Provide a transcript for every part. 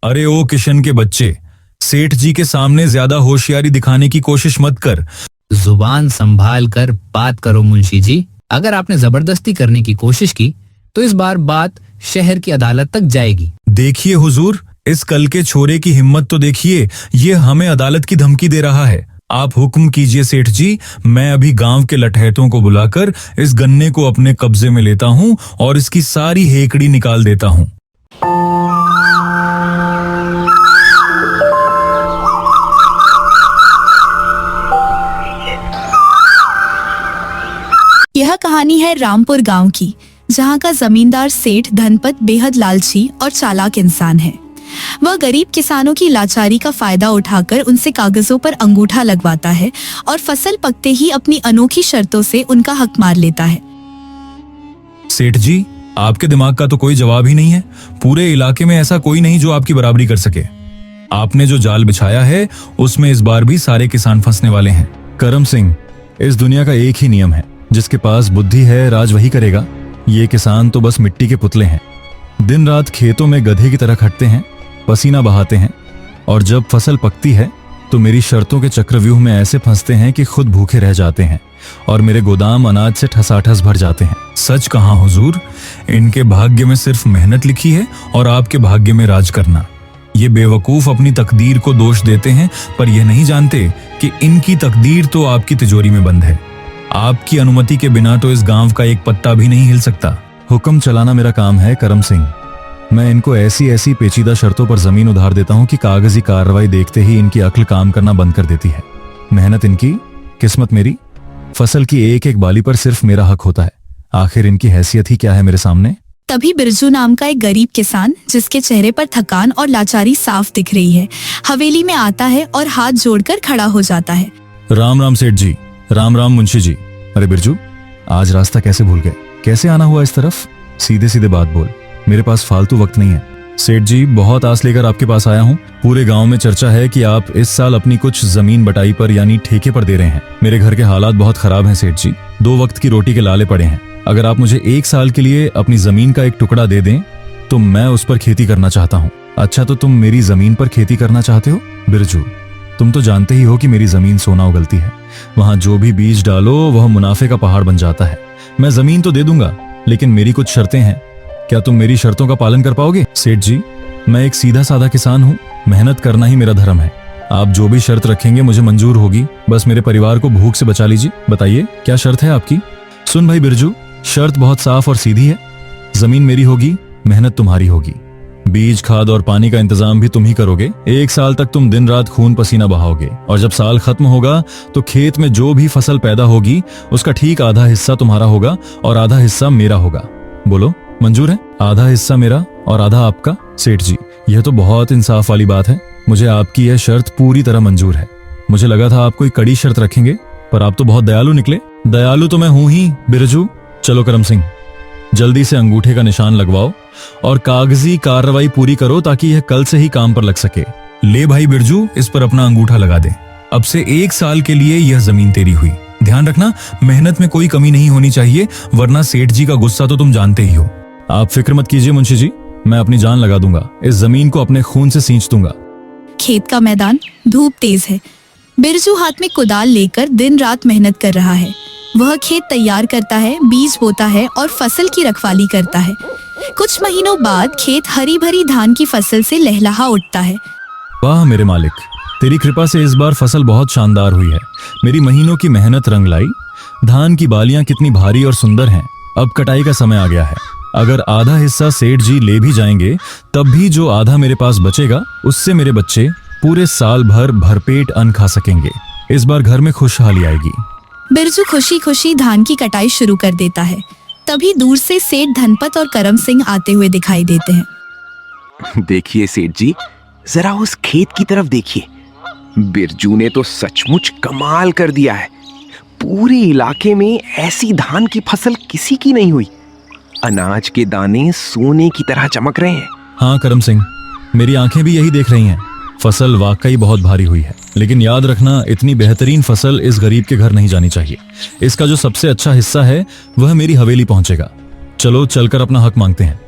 अरे ओ किशन के बच्चे, सेठ जी के सामने ज्यादा होशियारी दिखाने की कोशिश मत कर। जुबान संभाल कर बात करो मुंशी जी। अगर आपने जबरदस्ती करने की कोशिश की तो इस बार बात शहर की अदालत तक जाएगी। देखिए हुजूर, इस कल के छोरे की हिम्मत तो देखिए, ये हमें अदालत की धमकी दे रहा है। आप हुक्म कीजिए सेठ जी, मैं अभी गांव के लठैतों को बुलाकर इस गन्ने को अपने कब्जे में लेता हूँ और इसकी सारी हेकड़ी निकाल देता हूँ। यह कहानी है रामपुर गांव की, जहां का जमींदार सेठ धनपत बेहद लालची और चालाक इंसान है। वह गरीब किसानों की लाचारी का फायदा उठाकर उनसे कागजों पर अंगूठा लगवाता है और फसल पकते ही अपनी अनोखी शर्तों से उनका हक मार लेता है। सेठ जी, आपके दिमाग का तो कोई जवाब ही नहीं है। पूरे इलाके में ऐसा कोई नहीं जो आपकी बराबरी कर सके। आपने जो जाल बिछाया है उसमें इस बार भी सारे किसान फंसने वाले हैं। करम सिंह, इस दुनिया का एक ही नियम है, जिसके पास बुद्धि है राज वही करेगा। ये किसान तो बस मिट्टी के पुतले हैं। दिन रात खेतों में गधे की तरह खटते हैं, पसीना बहाते हैं, और जब फसल पकती है तो मेरी शर्तों के चक्रव्यूह में ऐसे फंसते हैं कि खुद भूखे रह जाते हैं और मेरे गोदाम अनाज से ठसाठस भर जाते हैं। सच कहा हुजूर, इनके भाग्य में सिर्फ मेहनत लिखी है और आपके भाग्य में राज करना। ये बेवकूफ अपनी तकदीर को दोष देते हैं, पर यह नहीं जानते कि इनकी तकदीर तो आपकी तिजोरी में बंद है। आपकी अनुमति के बिना तो इस गांव का एक पत्ता भी नहीं हिल सकता। हुक्म चलाना मेरा काम है करम सिंह। मैं इनको ऐसी ऐसी पेचीदा शर्तों पर जमीन उधार देता हूं कि कागजी कार्रवाई देखते ही इनकी अक्ल काम करना बंद कर देती है। मेहनत इनकी, किस्मत मेरी। फसल की एक एक बाली पर सिर्फ मेरा हक होता है। आखिर इनकी हैसियत ही क्या है मेरे सामने। तभी बिरजू नाम का एक गरीब किसान, जिसके चेहरे पर थकान और लाचारी साफ दिख रही है, हवेली में आता है और हाथ जोड़कर खड़ा हो जाता है। राम राम सेठ जी। राम राम मुंशी जी। अरे बिरजू, आज रास्ता कैसे भूल गए? कैसे आना हुआ इस तरफ? सीधे सीधे बात बोल, मेरे पास फालतू वक्त नहीं है। सेठ जी, बहुत आस लेकर आपके पास आया हूँ। पूरे गांव में चर्चा है कि आप इस साल अपनी कुछ जमीन बटाई पर यानी ठेके पर दे रहे हैं। मेरे घर के हालात बहुत खराब हैं सेठ जी, 2 वक्त की रोटी के लाले पड़े हैं। अगर आप मुझे 1 साल के लिए अपनी जमीन का एक टुकड़ा दे दें तो मैं उस पर खेती करना चाहता हूँ। अच्छा, तो तुम मेरी जमीन पर खेती करना चाहते हो? बिरजू, तुम तो जानते ही हो कि मेरी जमीन सोना उगलती है। वहां जो भी बीज डालो वह मुनाफे का पहाड़ बन जाता है। मैं जमीन तो दे दूंगा, लेकिन मेरी कुछ शर्तें हैं। क्या तुम मेरी शर्तों का पालन कर पाओगे? सेठ जी, मैं एक सीधा साधा किसान हूँ, मेहनत करना ही मेरा धर्म है। आप जो भी शर्त रखेंगे मुझे मंजूर होगी। बस मेरे परिवार को भूख से बचा लीजिए। बताइए, क्या शर्त है आपकी? सुन भाई बिरजू, शर्त बहुत साफ और सीधी है। जमीन मेरी होगी, मेहनत तुम्हारी होगी। बीज, खाद और पानी का इंतजाम भी तुम ही करोगे। 1 साल तक तुम दिन रात खून पसीना बहाओगे, और जब साल खत्म होगा तो खेत में जो भी फसल पैदा होगी उसका ठीक आधा हिस्सा तुम्हारा होगा और आधा हिस्सा मेरा होगा। बोलो, मंजूर है? आधा हिस्सा मेरा और आधा आपका। सेठ जी, यह तो बहुत इंसाफ वाली बात है। मुझे आपकी यह शर्त पूरी तरह मंजूर है। मुझे लगा था आप कोई कड़ी शर्त रखेंगे, पर आप तो बहुत दयालु निकले। दयालु तो मैं हूं ही बिरजू। चलो करम सिंह, जल्दी से अंगूठे का निशान लगवाओ और कागजी कार्रवाई पूरी करो ताकि यह कल से ही काम पर लग सके। ले भाई बिरजू, इस पर अपना अंगूठा लगा दे। अब से 1 साल के लिए यह जमीन तेरी हुई। ध्यान रखना, मेहनत में कोई कमी नहीं होनी चाहिए, वरना सेठ जी का गुस्सा तो तुम जानते ही हो। आप फिक्र मत कीजिए मुंशी जी, मैं अपनी जान लगा दूंगा। इस जमीन को अपने खून से सींच दूंगा। खेत का मैदान, धूप तेज है। बिरजू हाथ में कुदाल लेकर दिन रात मेहनत कर रहा है। वह खेत तैयार करता है, बीज बोता है और फसल की रखवाली करता है। कुछ महीनों बाद खेत हरी भरी धान की फसल से लहलहा उठता है। वाह मेरे मालिक, तेरी कृपा से इस बार फसल बहुत शानदार हुई है। मेरी महीनों की मेहनत रंग लाई। धान की बालियां कितनी भारी और सुंदर हैं। अब कटाई का समय आ गया है। अगर आधा हिस्सा सेठ जी ले भी जाएंगे, तब भी जो आधा मेरे पास बचेगा उससे मेरे बच्चे पूरे साल भर भरपेट अन्न खा सकेंगे। इस बार घर में खुशहाली आएगी। बिरजू खुशी खुशी धान की कटाई शुरू कर देता है। तभी दूर से सेठ धनपत और करम सिंह आते हुए दिखाई देते हैं। देखिए सेठ जी, जरा उस खेत की तरफ देखिए। बिरजू ने तो सचमुच कमाल कर दिया है। पूरे इलाके में ऐसी धान की फसल किसी की नहीं हुई। अनाज के दाने सोने की तरह चमक रहे हैं। हाँ करम सिंह, मेरी आंखें भी यही देख रही हैं। फसल वाकई बहुत भारी हुई है, लेकिन याद रखना, इतनी बेहतरीन फसल इस गरीब के घर नहीं जानी चाहिए। इसका जो सबसे अच्छा हिस्सा है वह मेरी हवेली पहुंचेगा। चलो चलकर अपना हक मांगते हैं।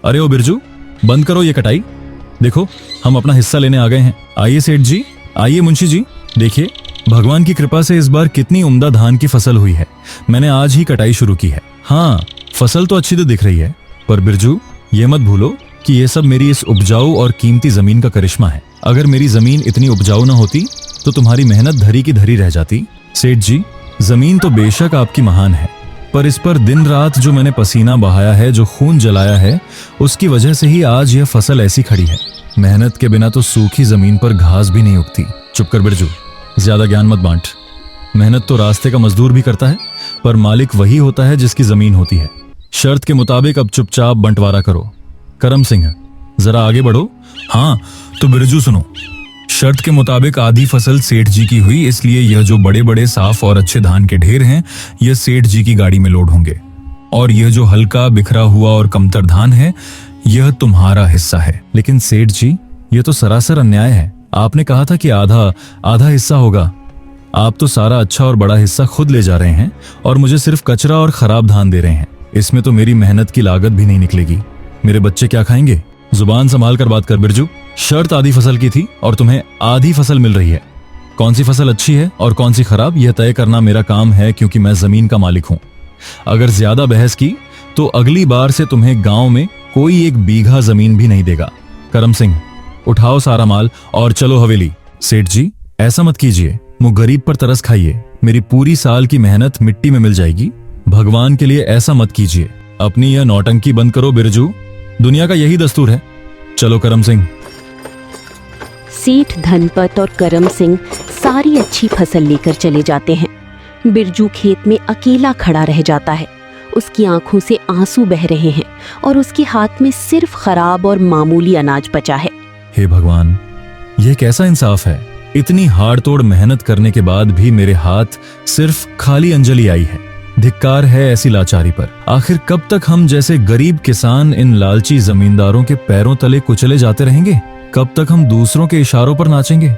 अरे ओ बिरजू, बंद करो ये कटाई। देखो हम अपना हिस्सा लेने आ गए हैं। आइए सेठ जी, आइए मुंशी जी, देखिए भगवान की कृपा से इस बार कितनी उम्दा धान की फसल हुई है। मैंने आज ही कटाई शुरू की है। हाँ, फसल तो अच्छी तो दिख रही है, पर बिरजू ये मत भूलो कि ये सब मेरी इस उपजाऊ और कीमती जमीन का करिश्मा है। अगर मेरी जमीन इतनी उपजाऊ न होती तो तुम्हारी मेहनत धरी की धरी रह जाती। सेठ जी, जमीन तो बेशक आपकी महान है, पर इस पर दिन रात जो मैंने पसीना बहाया है, जो खून जलाया है, उसकी वजह से ही आज यह फसल ऐसी खड़ी है। मेहनत के बिना तो सूखी जमीन पर घास भी नहीं उगती। चुप कर बिरजू, ज्यादा ज्ञान मत बांट। मेहनत तो रास्ते का मजदूर भी करता है, पर मालिक वही होता है जिसकी जमीन होती है। शर्त के मुताबिक अब चुपचाप बंटवारा करो। करम सिंह, जरा आगे बढ़ो। हाँ तो बिरजू सुनो, शर्त के मुताबिक आधी फसल सेठ जी की हुई, इसलिए यह जो बड़े बड़े साफ और अच्छे धान के ढेर हैं, यह सेठ जी की गाड़ी में लोड होंगे, और यह जो हल्का बिखरा हुआ और कमतर धान है, यह तुम्हारा हिस्सा है। लेकिन सेठ जी, यह तो सरासर अन्याय है। आपने कहा था कि आधा आधा हिस्सा होगा। आप तो सारा अच्छा और बड़ा हिस्सा खुद ले जा रहे हैं और मुझे सिर्फ कचरा और खराब धान दे रहे हैं। इसमें तो मेरी मेहनत की लागत भी नहीं निकलेगी। मेरे बच्चे क्या खाएंगे? जुबान संभाल कर बात कर बिरजू। शर्त आधी फसल की थी और तुम्हें आधी फसल मिल रही है। कौन सी फसल अच्छी है और कौन सी खराब, यह तय करना मेरा काम है, क्योंकि मैं जमीन का मालिक हूं। अगर ज्यादा बहस की तो अगली बार से तुम्हें गांव में कोई एक बीघा जमीन भी नहीं देगा। करम सिंह, उठाओ सारा माल और चलो हवेली। सेठ जी, ऐसा मत कीजिए, मुझ गरीब पर तरस खाइए। मेरी पूरी साल की मेहनत मिट्टी में मिल जाएगी। भगवान के लिए ऐसा मत कीजिए। अपनी यह नौटंकी बंद करो बिरजू, दुनिया का यही दस्तूर है। चलो करम सिंह। सेठ धनपत और करम सिंह सारी अच्छी फसल लेकर चले जाते हैं। बिरजू खेत में अकेला खड़ा रह जाता है। उसकी आंखों से आंसू बह रहे हैं और उसके हाथ में सिर्फ खराब और मामूली अनाज बचा है। हे भगवान, यह कैसा इंसाफ है? इतनी हाड़-तोड़ मेहनत करने के बाद भी मेरे हाथ सिर्फ खाली अंजलि आई है। धिक्कार है ऐसी लाचारी पर। आखिर कब तक हम जैसे गरीब किसान इन लालची जमींदारों के पैरों तले कुचले जाते रहेंगे? कब तक हम दूसरों के इशारों पर नाचेंगे?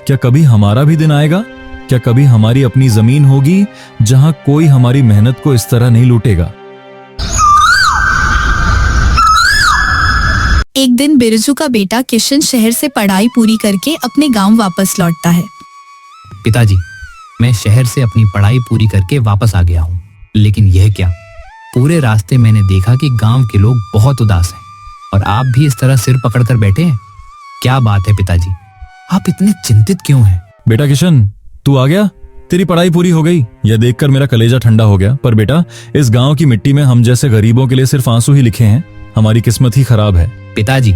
क्या कभी हमारा भी दिन आएगा? क्या कभी हमारी अपनी जमीन होगी जहां कोई हमारी मेहनत को इस तरह नहीं लूटेगा? एक दिन बिरजू का बेटा किशन शहर से पढ़ाई पूरी करके अपने गांव वापस लौटता है। पिताजी, मैं शहर से अपनी पढ़ाई पूरी करके वापस आ गया हूँ, लेकिन यह क्या, पूरे रास्ते मैंने देखा कि गांव के लोग बहुत उदास हैं और आप भी इस तरह सिर पकड़कर बैठे हैं। क्या बात है पिताजी, आप इतने चिंतित क्यों हैं? बेटा किशन, तू आ गया? तेरी पढ़ाई पूरी हो गई? यह देखकर मेरा कलेजा ठंडा हो गया। पर बेटा, इस गांव की मिट्टी में हम जैसे गरीबों के लिए सिर्फ आंसू ही लिखे हैं। हमारी किस्मत ही खराब है। पिताजी,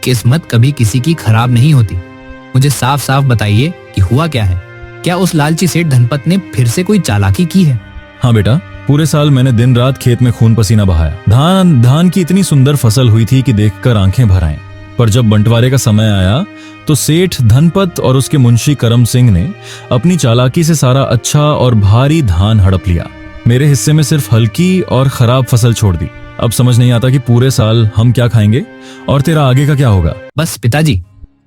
किस्मत कभी किसी की खराब नहीं होती। मुझे साफ साफ बताइए कि हुआ क्या है। क्या उस लालची सेठ धनपत ने फिर से कोई चालाकी की है? हाँ बेटा, पूरे साल मैंने दिन रात खेत में खून पसीना बहाया। धान की इतनी सुंदर फसल हुई थी कि देखकर आंखें भर आईं। पर जब बंटवारे का समय आया तो सेठ धनपत और उसके मुंशी करम सिंह ने अपनी चालाकी से सारा अच्छा और भारी धान हड़प लिया। मेरे हिस्से में सिर्फ हल्की और खराब फसल छोड़ दी। अब समझ नहीं आता कि पूरे साल हम क्या खाएंगे और तेरा आगे का क्या होगा। बस पिताजी,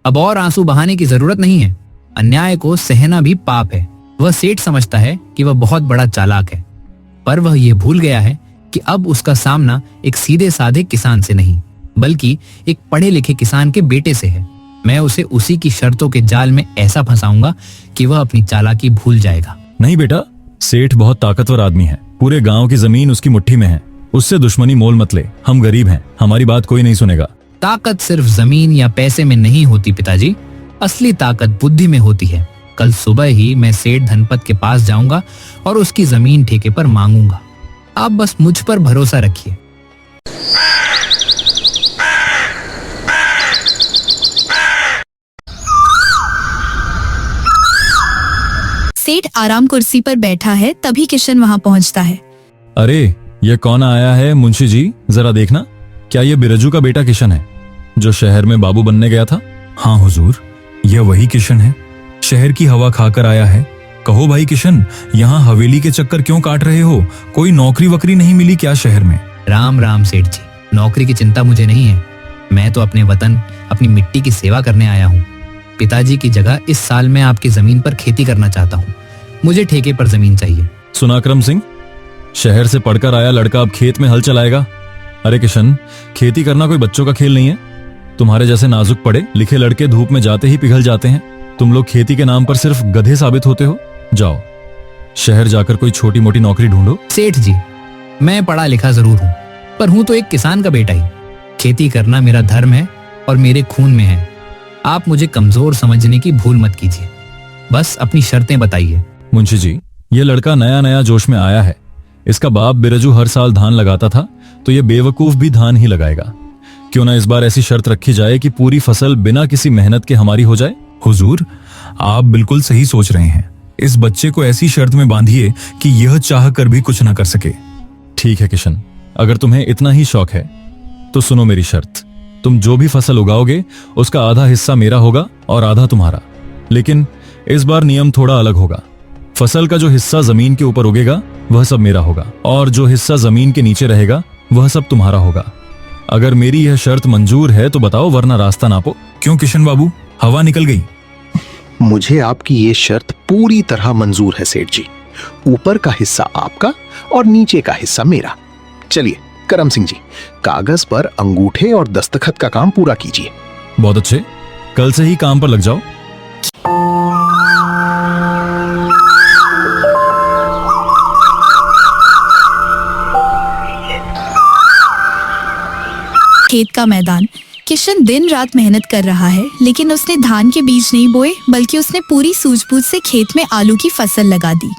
अब और आंसू बहाने की जरूरत नहीं है। अन्याय को सहना भी पाप है। वह सेठ समझता है कि वह बहुत बड़ा चालाक है, पर वह यह भूल गया है कि अब उसका सामना एक सीधे साधे किसान से नहीं, बल्कि एक पढ़े लिखे किसान के बेटे से है। मैं उसे उसी की शर्तों के जाल में ऐसा फंसाऊंगा कि वह अपनी चालाकी भूल जाएगा। नहीं बेटा, सेठ बहुत ताकतवर आदमी है। पूरे गांव की जमीन उसकी मुट्ठी में है। उससे दुश्मनी मोल मत ले। हम गरीब हैं, हमारी बात कोई नहीं सुनेगा। ताकत सिर्फ जमीन या पैसे में नहीं होती पिताजी, असली ताकत बुद्धि में होती है। कल सुबह ही मैं सेठ धनपत के पास जाऊंगा और उसकी जमीन ठेके पर मांगूंगा। आप बस मुझ पर भरोसा रखिए। सेठ आराम कुर्सी पर बैठा है, तभी किशन वहां पहुंचता है। अरे, ये कौन आया है मुंशी जी? जरा देखना, क्या ये बिरजू का बेटा किशन है जो शहर में बाबू बनने गया था? हाँ हुजूर, यह वही किशन है। शहर की हवा खाकर आया है। कहो भाई किशन, यहाँ हवेली के चक्कर क्यों काट रहे हो? कोई नौकरी वकरी नहीं मिली क्या शहर में? राम राम सेठ जी, नौकरी की चिंता मुझे नहीं है। मैं तो अपने वतन, अपनी मिट्टी की सेवा करने आया हूँ। पिताजी की जगह इस साल मैं आपकी जमीन पर खेती करना चाहता हूँ। मुझे ठेके पर जमीन चाहिए। सुना करम सिंह, शहर से पढ़कर आया लड़का अब खेत में हल चलाएगा। अरे किशन, खेती करना कोई बच्चों का खेल नहीं है। तुम्हारे जैसे नाजुक पड़े लिखे लड़के धूप में जाते ही पिघल जाते हैं। तुम लोग खेती के नाम पर सिर्फ गधे साबित होते हो। जाओ शहर जाकर कोई छोटी मोटी नौकरी ढूंढो। सेठ जी, मैं पढ़ा लिखा जरूर हूँ, पर हूँ तो एक किसान का बेटा ही। खेती करना मेरा धर्म है और मेरे खून में है। आप मुझे कमजोर समझने की भूल मत कीजिए, बस अपनी शर्तें बताइए। मुंशी जी, ये लड़का नया नया जोश में आया है। इसका बाप बिरजू हर साल धान लगाता था, तो ये बेवकूफ भी धान ही लगाएगा। क्यों ना इस बार ऐसी शर्त रखी जाए कि पूरी फसल बिना किसी मेहनत के हमारी हो जाए। हुजूर, आप बिल्कुल सही सोच रहे हैं। इस बच्चे को ऐसी शर्त में बांधिए कि यह चाह कर भी कुछ ना कर सके। ठीक है किशन, अगर तुम्हें इतना ही शौक है तो सुनो मेरी शर्त। तुम जो भी फसल उगाओगे उसका आधा हिस्सा मेरा होगा और आधा तुम्हारा। लेकिन इस बार नियम थोड़ा अलग होगा। फसल का जो हिस्सा जमीन के ऊपर उगेगा वह सब मेरा होगा, और जो हिस्सा जमीन के नीचे रहेगा वह सब तुम्हारा होगा। अगर मेरी यह शर्त मंजूर है तो बताओ, वरना रास्ता नापो। क्यों किशन बाबू, हवा निकल गई? मुझे आपकी ये शर्त पूरी तरह मंजूर है सेठ जी। ऊपर का हिस्सा आपका और नीचे का हिस्सा मेरा। चलिए करम सिंह जी, कागज पर अंगूठे और दस्तखत का काम पूरा कीजिए। बहुत अच्छे, कल से ही काम पर लग जाओ। खेत का मैदान। किशन दिन रात मेहनत कर रहा है, लेकिन उसने धान के बीज नहीं बोए, बल्कि उसने पूरी सूझबूझ से खेत में आलू की फसल लगा दी।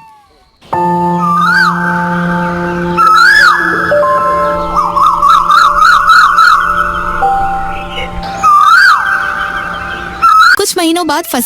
कुछ महीनों बाद फसल